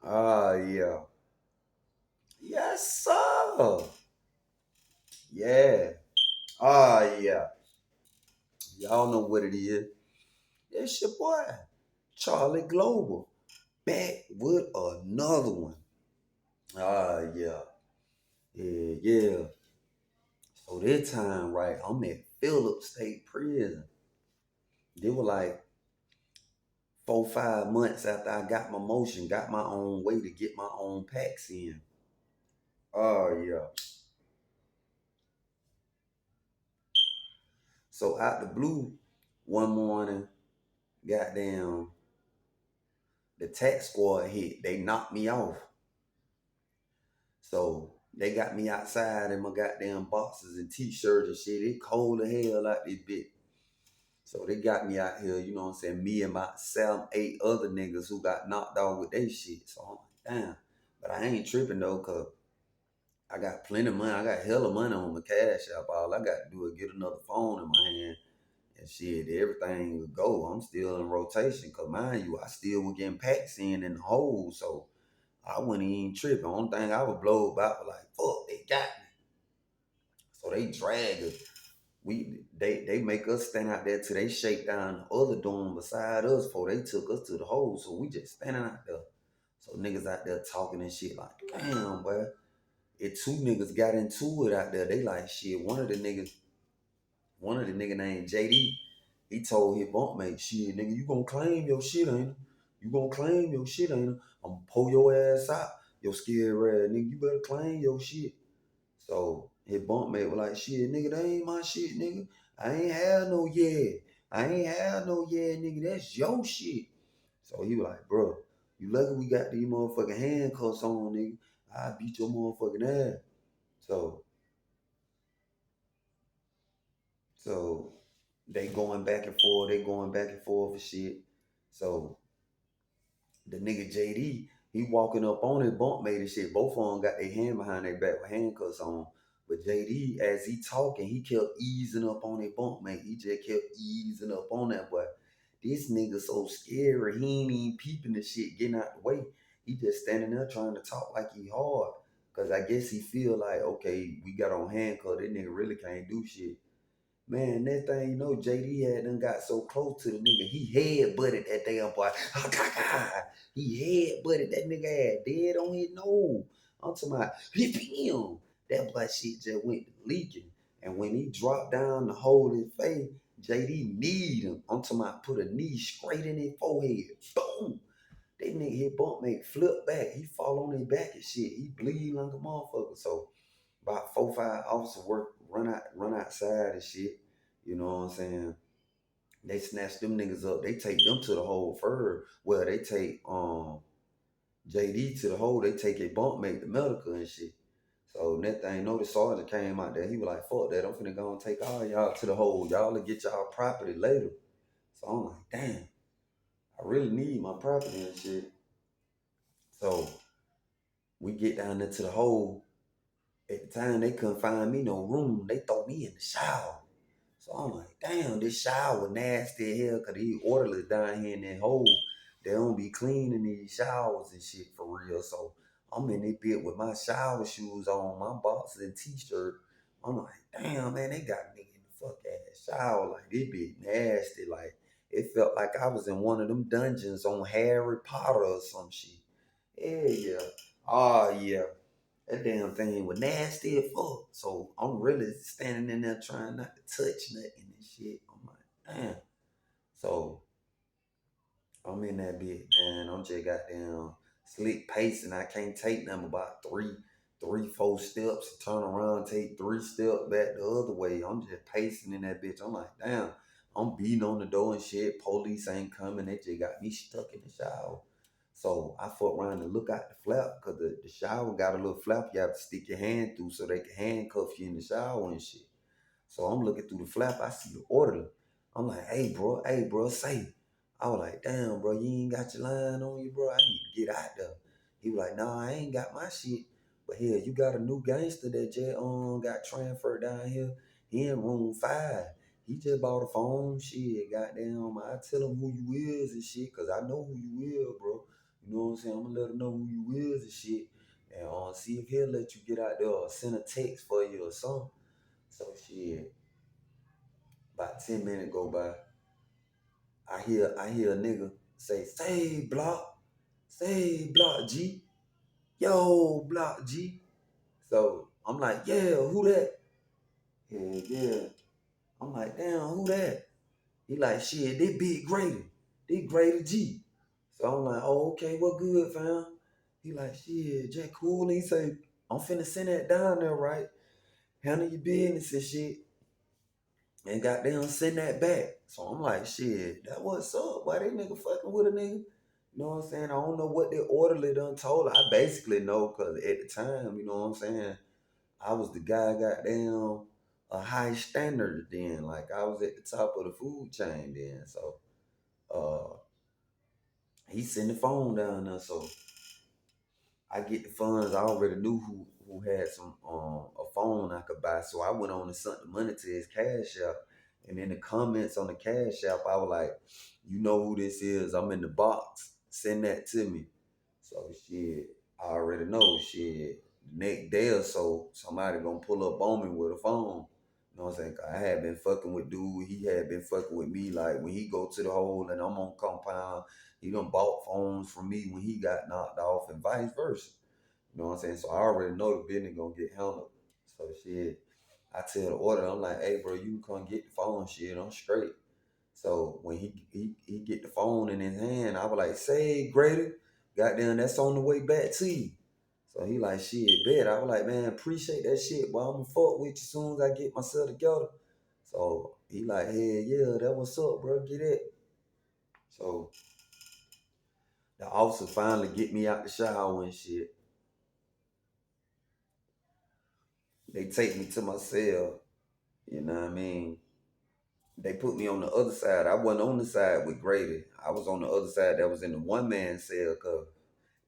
Yeah. Yes, sir. Yeah. Yeah. Y'all know what it is. It's your boy, Charlie Global, back with another one. Yeah. Yeah, yeah. So this time, right, I'm at Phillips State Prison. They were like 4, 5 months after I got my motion, got my own way to get my own packs in. Yeah. So out the blue, one morning, goddamn, the tax squad hit. They knocked me off. So they got me outside in my goddamn boxes and t-shirts and shit. It cold as hell out this bitch. So they got me out here, you know what I'm saying? Me and my 7, 8 other niggas who got knocked off with their shit. So I'm like, damn. But I ain't tripping though, cause I got plenty of money. I got hella money on my cash app. All I got to do is get another phone in my hand and shit. Everything will go. I'm still in rotation. Cause mind you, I still was getting packs in the hole. So I wasn't even tripping. Only thing I would blow about was like, fuck, they got me. So they drag us. They make us stand out there till they shake down the other dorm beside us before they took us to the hole. So we just standing out there. So niggas out there talking and shit like, damn, boy. If two niggas got into it out there, they like shit. One of the nigga named JD, he told his bunkmate, shit, nigga, you gonna claim your shit, ain't it? You gonna claim your shit, ain't it? I'm gonna pull your ass out. Your scared ass, nigga, you better claim your shit. So his bunkmate was like, shit, nigga, that ain't my shit, nigga. I ain't have no yeah. I ain't have no yeah, nigga. That's your shit. So he was like, bro, you lucky we got these motherfucking handcuffs on, nigga. I beat your motherfucking ass. So so they going back and forth, they going back and forth and shit. So the nigga JD, he walking up on his bunkmate and shit. Both of them got their hand behind their back with handcuffs on. But JD, as he talking, he kept easing up on his bunkmate. He just kept easing up on that boy. This nigga so scary, he ain't even peeping the shit, getting out the way. He just standing there trying to talk like he hard. Cause I guess he feel like, okay, we got on handcuffs. That nigga really can't do shit. Man, that thing, you know, JD had done got so close to the nigga, he head butted that damn boy. He head butted that nigga ass dead on his nose. I'm talking about, hip him. That boy shit just went leaking. And when he dropped down to hold his face, JD kneed him. I'm talking about put a knee straight in his forehead. Boom. That nigga, his bunkmate flipped back. He fall on his back and shit. He bleeding like a motherfucker. So about 4, 5 officers run outside and shit. You know what I'm saying? They snatch them niggas up. They take them to the hole first. Well, they take JD to the hole. They take a bunkmate to medical and shit. So that thing, the sergeant came out there. He was like, "Fuck that! I'm finna go and take all y'all to the hole. Y'all will get y'all property later." So I'm like, "Damn, I really need my property and shit." So we get down there to the hole. At the time, they couldn't find me no room. They throw me in the shower. So I'm like, damn, this shower nasty as hell because these orderlies down here in that hole, they don't be cleaning these showers and shit for real. So I'm in that bit with my shower shoes on, my boxers and t-shirt. I'm like, damn, man, they got me in the fuck ass shower. Like, this bit nasty. Like, it felt like I was in one of them dungeons on Harry Potter or some shit. Yeah, yeah. Oh, yeah. That damn thing was nasty as fuck. So I'm really standing in there trying not to touch nothing and shit. I'm like, damn. So I'm in that bit, man. I'm just goddamn slick pacing. I can't take them about 4 steps, turn around, take 3 steps back the other way. I'm just pacing in that bitch. I'm like, damn, I'm beating on the door and shit. Police ain't coming. They just got me stuck in the shower. So I fuck around and look out the flap because the shower got a little flap you have to stick your hand through so they can handcuff you in the shower and shit. So I'm looking through the flap. I see the orderly. I'm like, hey, bro, say. I was like, damn, bro, you ain't got your line on you, bro. I need to get out there. He was like, nah, I ain't got my shit. But here, you got a new gangster that just got transferred down here. He in room 5. He just bought a phone, shit, goddamn. I tell him who you is and shit, cause I know who you is, bro. You know what I'm saying? I'm gonna let him know who you is and shit. And see if he'll let you get out there or send a text for you or something. So shit, about 10 minutes go by. I hear a nigga say block G. Yo, block G. So I'm like, yeah, who that? Yeah, yeah. I'm like, damn, who that? He like, shit, they big Grady. They Grady G. So I'm like, oh, okay, what good, fam? He like, shit, Jack cool. And he say, I'm finna send that down there, right? Handle your business and shit. And goddamn send that back. So I'm like, shit, that what's up? Why they nigga fucking with a nigga? You know what I'm saying? I don't know what the orderly done told her. I basically know because at the time, you know what I'm saying? I was the guy goddamn a high standard then. Like I was at the top of the food chain then. So uh he sent the phone down there. So I get the funds. I already knew who had some a phone I could buy. So I went on and sent the money to his cash app. And in the comments on the cash app, I was like, you know who this is. I'm in the box. Send that to me. So shit, I already know shit. The next day or so, somebody gonna pull up on me with a phone. You know what I'm saying? 'Cause I had been fucking with dude. He had been fucking with me. Like when he go to the hole and I'm on compound, he done bought phones from me when he got knocked off and vice versa. You know what I'm saying? So I already know the business gonna get handled. So shit, I tell the order, I'm like, hey bro, you can come get the phone shit. I'm straight. So when he get the phone in his hand, I was like, say Grady, goddamn, that's on the way back to you. So he like, shit, bet. I was like, man, appreciate that shit, but I'm gonna fuck with you as soon as I get myself together. So he like, hey, yeah, that what's up, bro, get it. So the officer finally get me out the shower and shit. They take me to my cell, you know what I mean? They put me on the other side. I wasn't on the side with Grady. I was on the other side that was in the one man cell because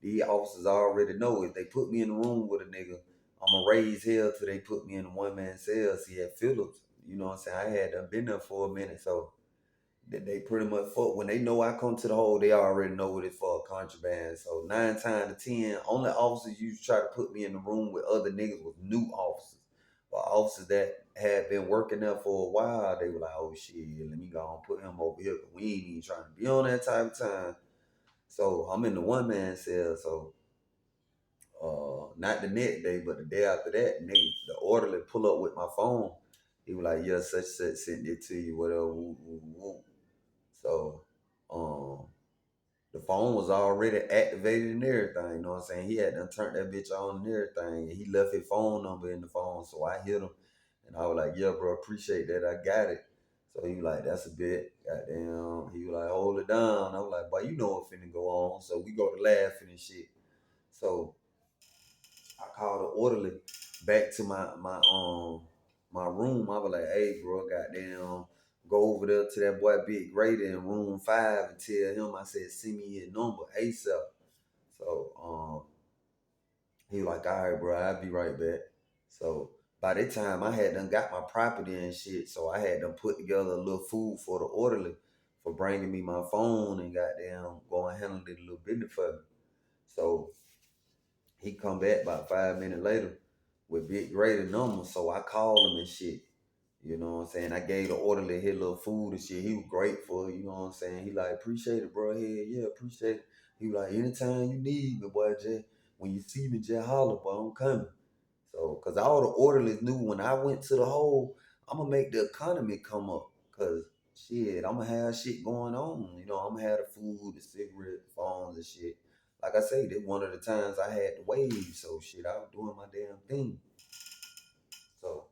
these officers already know if they put me in the room with a nigga, I'ma raise hell till they put me in the one man cell. See at Phillips, you know what I'm saying? I had done been there for a minute, so they pretty much fuck when they know I come to the hole, they already know what it's for contraband. So 9 times out of 10, only officers used to try to put me in the room with other niggas was new officers. But officers that had been working there for a while, they were like, oh shit, let me go and put him over here. 'Cause we ain't even trying to be on that type of time. So I'm in the one man cell. So not the next day, but the day after that, nigga, the orderly pull up with my phone. He was like, yeah, such sent it to you, whatever. Woo, woo, woo. So um the phone was already activated and everything, you know what I'm saying? He had done turned that bitch on and everything. And he left his phone number in the phone. So I hit him and I was like, yeah, bro, appreciate that. I got it. So he was like, that's a bit. Goddamn. He was like, hold it down. I was like, boy, you know what finna go on. So we go to laughing and shit. So I called the orderly back to my room. I was like, hey bro, goddamn, go over there to that boy Big Grady in room 5 and tell him I said send me his number ASAP. So he was like, all right, bro, I'll be right back. So by that time I had done got my property and shit. So I had done put together a little food for the orderly for bringing me my phone and goddamn go and handle it a little business for me. So he come back about 5 minutes later with Big Grady number. So I called him and shit. You know what I'm saying? I gave the orderly his little food and shit. He was grateful, you know what I'm saying? He like, appreciate it, bro. Hey, yeah, appreciate it. He was like, anytime you need me, boy, just when you see me, just holler, boy, I'm coming. So, cause all the orderlies knew when I went to the hole, I'm gonna make the economy come up. Cause shit, I'm gonna have shit going on. You know, I'm gonna have the food, the cigarette, the phones and shit. Like I say, this one of the times I had to wave. So shit, I was doing my damn thing. So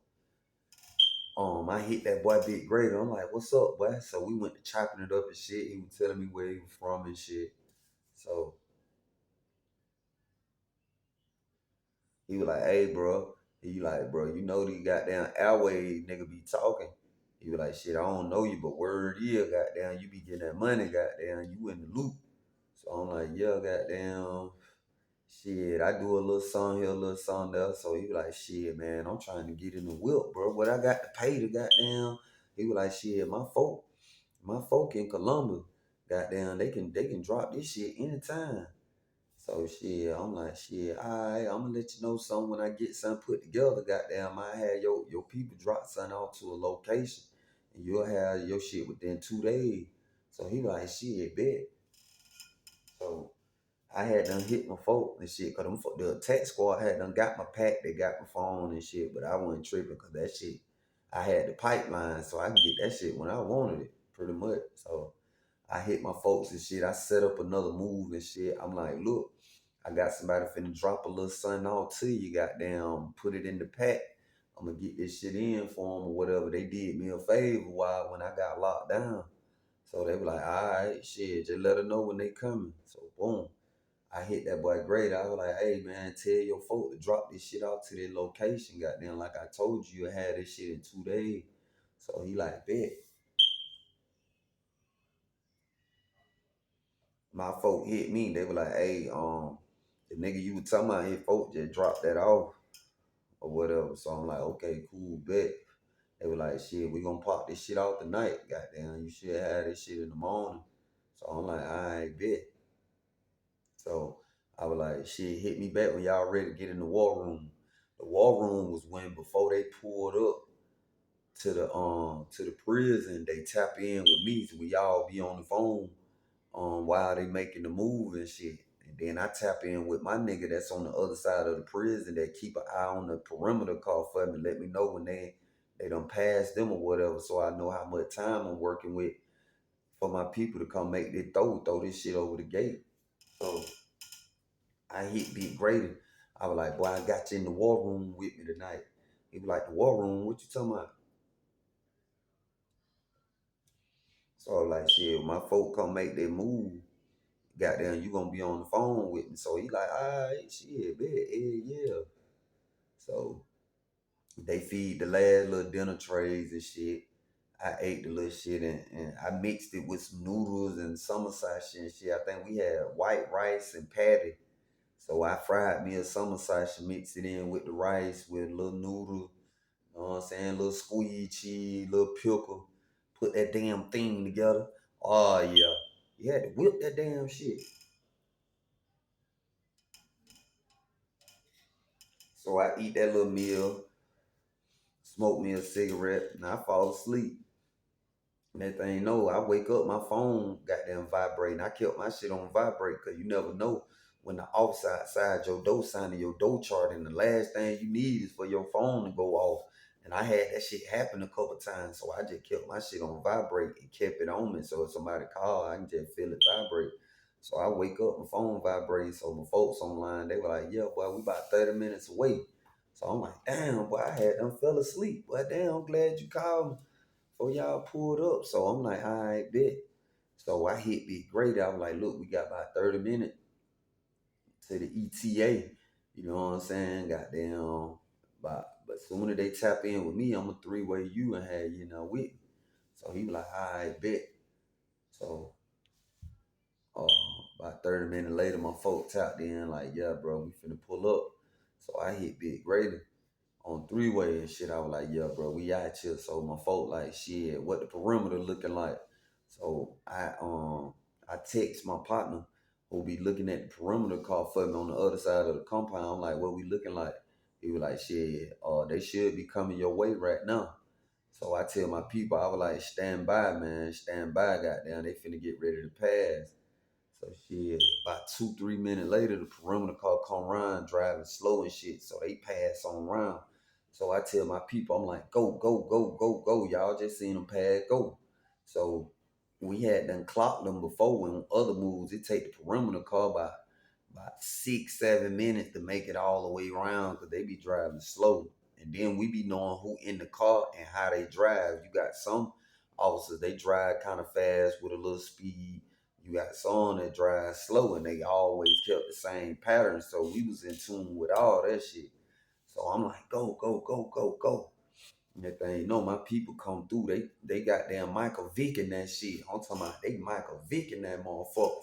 I hit that boy Big Grady. I'm like, what's up, boy? So we went to chopping it up and shit. He was telling me where he was from and shit. So he was like, hey, bro. He like, bro, you know these goddamn airways nigga be talking. He was like, shit, I don't know you, but word is, goddamn, you be getting that money, goddamn, you in the loop. So I'm like, yeah, goddamn, shit, I do a little song here, a little song there. So he was like, shit, man, I'm trying to get in the whip, bro. What I got to pay to goddamn. He was like, shit, my folk in Columbus, goddamn, they can drop this shit anytime. So shit, I'm like, shit, alright, I'm gonna let you know something when I get something put together. Goddamn, I had your people drop something out to a location and you'll have your shit within 2 days. So he like, shit, bet. So I had done hit my folk and shit, cause the attack squad had done got my pack, they got my phone and shit, but I wasn't tripping cause that shit, I had the pipeline so I can get that shit when I wanted it, pretty much. So I hit my folks and shit. I set up another move and shit. I'm like, look, I got somebody finna drop a little something off to you, goddamn, put it in the pack. I'm gonna get this shit in for them or whatever. They did me a favor while when I got locked down. So they were like, all right, shit, just let her know when they coming. So boom. I hit that boy Grady. I was like, hey man, tell your folk to drop this shit out to their location, goddamn. Like I told you, I had this shit in 2 days. So he like, bet. My folk hit me. They were like, hey, the nigga you were talking about, his folk just dropped that off or whatever. So I'm like, okay, cool, bet. They were like, shit, we gonna pop this shit out tonight. Goddamn, you should have this shit in the morning. So I'm like, all right, bet. So I was like, shit, hit me back when y'all ready to get in the war room. The war room was when before they pulled up to the prison, they tap in with me. So we all be on the phone while they making the move and shit. And then I tap in with my nigga that's on the other side of the prison that keep an eye on the perimeter call for me, let me know when they done passed them or whatever, so I know how much time I'm working with for my people to come make their throw this shit over the gate. So I hit Big Grady. I was like, boy, I got you in the war room with me tonight. He was like, the war room? What you talking about? So I was like, shit, my folk come make their move. Goddamn, you gonna be on the phone with me. So he like, all right, shit, bet, yeah. So they feed the last little dinner trays and shit. I ate the little shit and I mixed it with some noodles and summer sausage and shit. I think we had white rice and patty. So I fried me a summer sausage, mixed it in with the rice with a little noodle, you know what I'm saying? Little squeeze cheese, little pickle. Put that damn thing together. Oh yeah. You had to whip that damn shit. So I eat that little meal, smoke me a cigarette, and I fall asleep. That thing no, I wake up, my phone goddamn vibrating. I kept my shit on vibrate because you never know when the offside side your door sign and your door chart, and the last thing you need is for your phone to go off. And I had that shit happen a couple times, so I just kept my shit on vibrate and kept it on me. So if somebody call, I can just feel it vibrate. So I wake up, my phone vibrates. So my folks online, they were like, "Yeah, boy, we about 30 minutes away." So I'm like, "Damn, boy, I had them fell asleep. But damn, I'm glad you called me." Before y'all pulled up. So I'm like, all right, bet. So I hit Big Grady. I was like, look, we got about 30 minutes to the ETA. You know what I'm saying? Goddamn. But sooner they tap in with me, I'm a three-way you and have you know with me. So he was like, all right, bet. So uh, about 30 minutes later, my folk tapped in like, yeah, bro, we finna pull up. So I hit Big Grady on three-way and shit. I was like, yeah, bro, we out here. So my folk like, shit, what the perimeter looking like? So I text my partner who be looking at the perimeter car for me on the other side of the compound. I'm like, what we looking like? He was like, shit, they should be coming your way right now. So I tell my people, I was like, stand by, man, stand by, goddamn, they finna get ready to pass. So shit, about 2, 3 minutes later, the perimeter car come around driving slow and shit. So they pass on around. So I tell my people, I'm like, go, go, go, go, go. Y'all just seen them pass, go. So we had done clocked them before when other moves, it take the perimeter car about 6, 7 minutes to make it all the way around because they be driving slow. And then we be knowing who in the car and how they drive. You got some officers, they drive kind of fast with a little speed. You got some that drive slow and they always kept the same pattern. So we was in tune with all that shit. So I'm like, go, go, go, go, go. And that thing, you know, my people come through. They got damn Michael Vick in that shit. I'm talking about they Michael Vick in that motherfucker.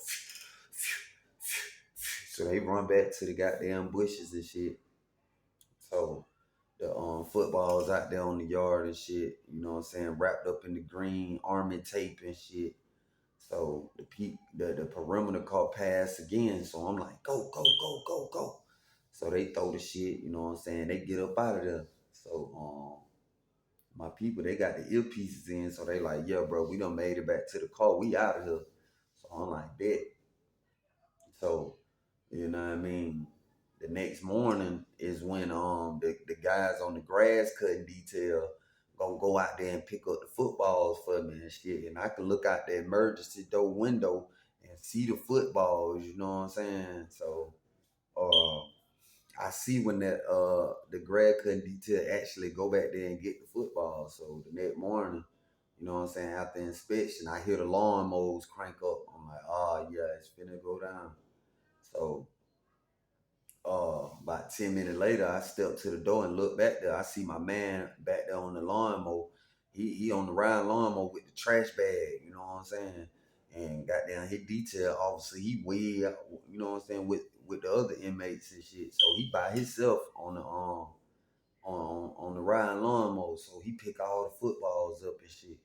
So they run back to the goddamn bushes and shit. So the footballs out there on the yard and shit, you know what I'm saying, wrapped up in the green army tape and shit. So the perimeter caught pass again. So I'm like, go, go, go, go, go. So they throw the shit, you know what I'm saying? They get up out of there. So my people, they got the earpieces in, so they like, yeah, bro, we done made it back to the car. We out of here. So I'm like, bet. So, you know what I mean? The next morning is when the guys on the grass cutting detail gonna go out there and pick up the footballs for me and shit. And I can look out the emergency door window and see the footballs, you know what I'm saying? So uh I see when the grad cutting detail actually go back there and get the football. So the next morning, you know what I'm saying, after inspection, I hear the lawnmowers crank up. I'm like, oh yeah, it's finna go down. So about 10 minutes later, I step to the door and look back there. I see my man back there on the lawnmower. He on the round lawnmower with the trash bag, you know what I'm saying? And goddamn his detail officer, he way out, you know what I'm saying, with the other inmates and shit. So he by himself on the on the riding lawnmower. So he pick all the footballs up and shit.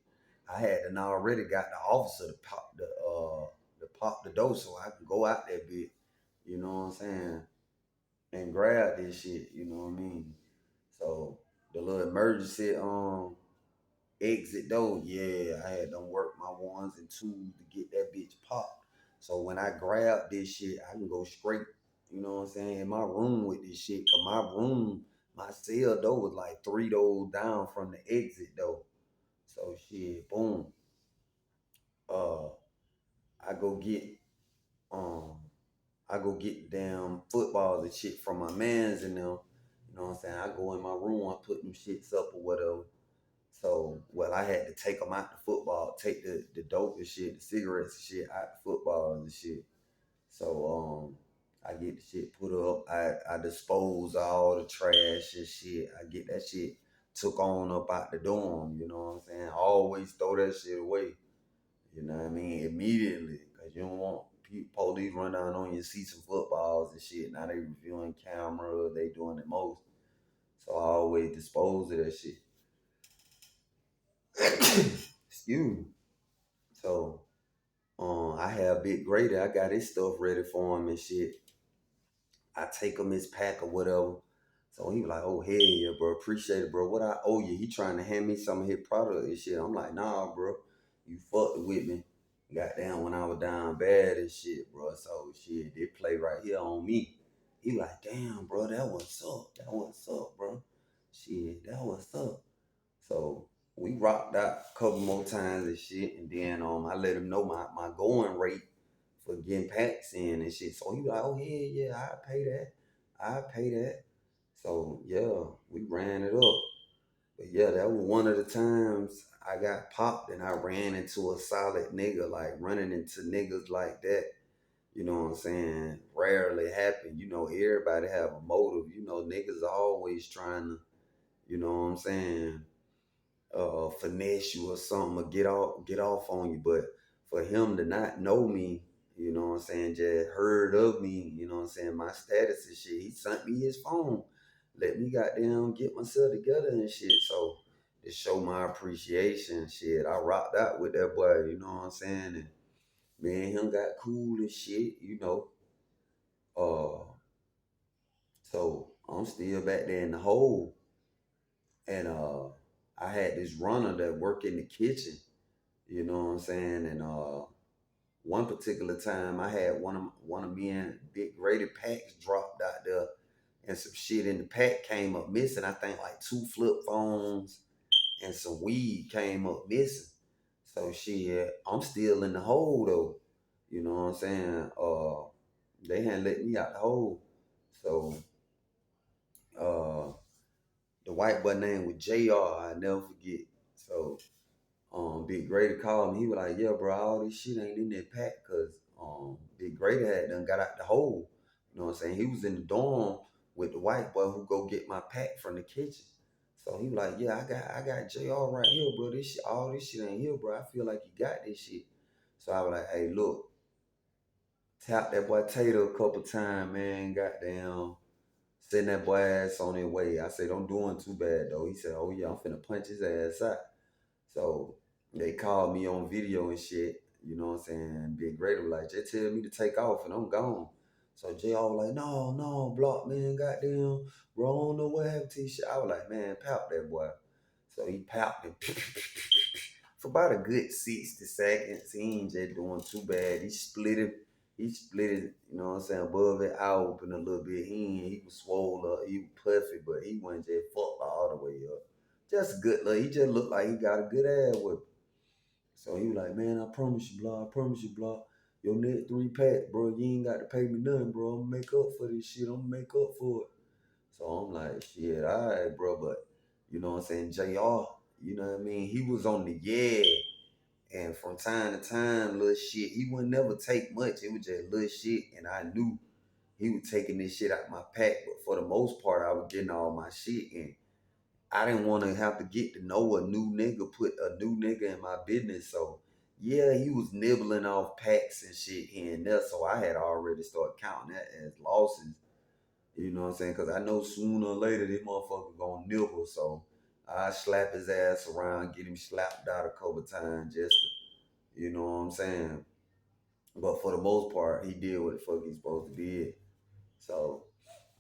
I had done already got the officer to pop the door so I could go out that bit. You know what I'm saying? And grab this shit, you know what I mean? So the little emergency exit though, yeah, I had done work my ones and twos to get that bitch popped. So when I grab this shit, I can go straight, you know what I'm saying, in my room with this shit. Cause my room, my cell door was like three doors down from the exit though. So shit, boom. Uh I go get um I go get damn footballs and shit from my mans and them. You know what I'm saying? I go in my room, I put them shits up or whatever. So, well, I had to take them out the football, take the dope and shit, the cigarettes and shit out the footballs and shit. So, I get the shit put up. I dispose of all the trash and shit. I get that shit took on up out the dorm. You know what I'm saying? I always throw that shit away. You know what I mean? Immediately, cause you don't want police run down on you, see some footballs and shit. Now they reviewing camera, they doing the most. So I always dispose of that shit. Excuse me. So I have Big Grady. I got his stuff ready for him and shit. I take him his pack or whatever. So he was like, oh, hell yeah, bro. Appreciate it, bro. What I owe you? He trying to hand me some of his product and shit. I'm like, nah, bro. You fucked with me. Goddamn, when I was down bad and shit, bro. So shit, they play right here on me. He like, damn, bro, that what's up. That what's up, bro. Shit, that what's up. So we rocked out a couple more times and shit. And then I let him know my going rate for getting packs in and shit. So he was like, oh yeah, I pay that. I pay that. So yeah, we ran it up. But yeah, that was one of the times I got popped and I ran into a solid nigga, like running into niggas like that. You know what I'm saying? Rarely happen. You know, everybody have a motive. You know, niggas always trying to, you know what I'm saying, finesse you or something or get off on you. But for him to not know me, you know what I'm saying, just heard of me, you know what I'm saying, my status and shit, he sent me his phone. Let me goddamn get myself together and shit. So to show my appreciation, shit, I rocked out with that boy, you know what I'm saying? And me and him got cool and shit, you know. Uh so I'm still back there in the hole. And I had this runner that worked in the kitchen. You know what I'm saying? And one particular time I had one of me and Big Grady packs dropped out there and some shit in the pack came up missing. I think like two flip phones and some weed came up missing. So shit, I'm still in the hole though. You know what I'm saying? They hadn't let me out the hole. So uh the white boy name was JR, I never forget. So Big Grady called me. He was like, yeah, bro, all this shit ain't in that pack because Big Grady had done got out the hole. You know what I'm saying? He was in the dorm with the white boy who go get my pack from the kitchen. So he was like, yeah, I got JR right here, bro. This shit, all this shit ain't here, bro. I feel like you got this shit. So I was like, hey, look, tap that boy Tater a couple times, man. Goddamn. Send that boy ass on his way. I said, I'm doing too bad though. He said, oh yeah, I'm finna punch his ass out. So they called me on video and shit. You know what I'm saying? Big Grady was like, just tell me to take off and I'm gone. So JR was like, no, block man, goddamn, bro, I don't know what happened to your shit. I was like, man, pop that boy. So he popped him for about a good 60 seconds. He ain't just doing too bad. He split it, you know what I'm saying, above it, eye open a little bit. He was swole up, he was puffy, but he wasn't just fucked all the way up. Just good look. He just looked like he got a good ass whip. So he was like, man, I promise you, blah, I promise you, blah. Your net 3 pack, bro, you ain't got to pay me nothing, bro. I'm gonna make up for this shit. I'm gonna make up for it. So I'm like, shit, all right, bro. But you know what I'm saying? JR, you know what I mean? He was on the yeah. And from time to time, little shit, he would never take much. It was just little shit. And I knew he was taking this shit out my pack. But for the most part, I was getting all my shit in. I didn't want to have to get to know a new nigga, put a new nigga in my business. So yeah, he was nibbling off packs and shit here and there. So I had already started counting that as losses. You know what I'm saying? Because I know sooner or later this motherfucker gonna nibble. So I slap his ass around, get him slapped out a couple times just to, you know what I'm saying? But for the most part, he did what the fuck he's supposed to do. So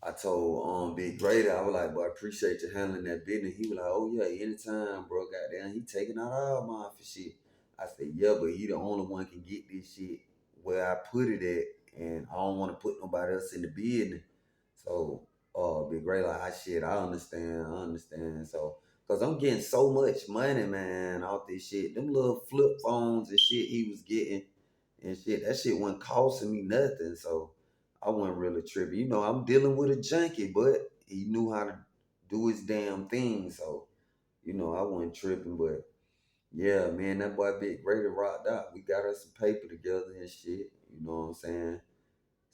I told Big Grady, I was like, boy, I appreciate you handling that business. He was like, oh yeah, anytime, bro. Goddamn, he taking out all my for shit. I said, yeah, but he the only one can get this shit where I put it at, and I don't want to put nobody else in the business. So Big Grady like, shit, I understand. So cause I'm getting so much money, man, off this shit. Them little flip phones and shit he was getting and shit, that shit wasn't costing me nothing. So I wasn't really tripping. You know, I'm dealing with a junkie, but he knew how to do his damn thing. So, you know, I wasn't tripping. But yeah, man, that boy Big Grady rocked out. We got us some paper together and shit. You know what I'm saying?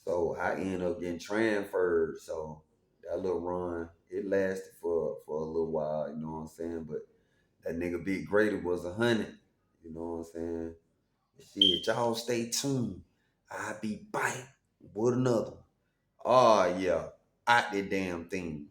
So I ended up getting transferred. So that little run, it lasted for a little while, you know what I'm saying? But that nigga Big Grady was 100. You know what I'm saying? Shit, y'all stay tuned. I be back with another one. Oh yeah, out that damn thing.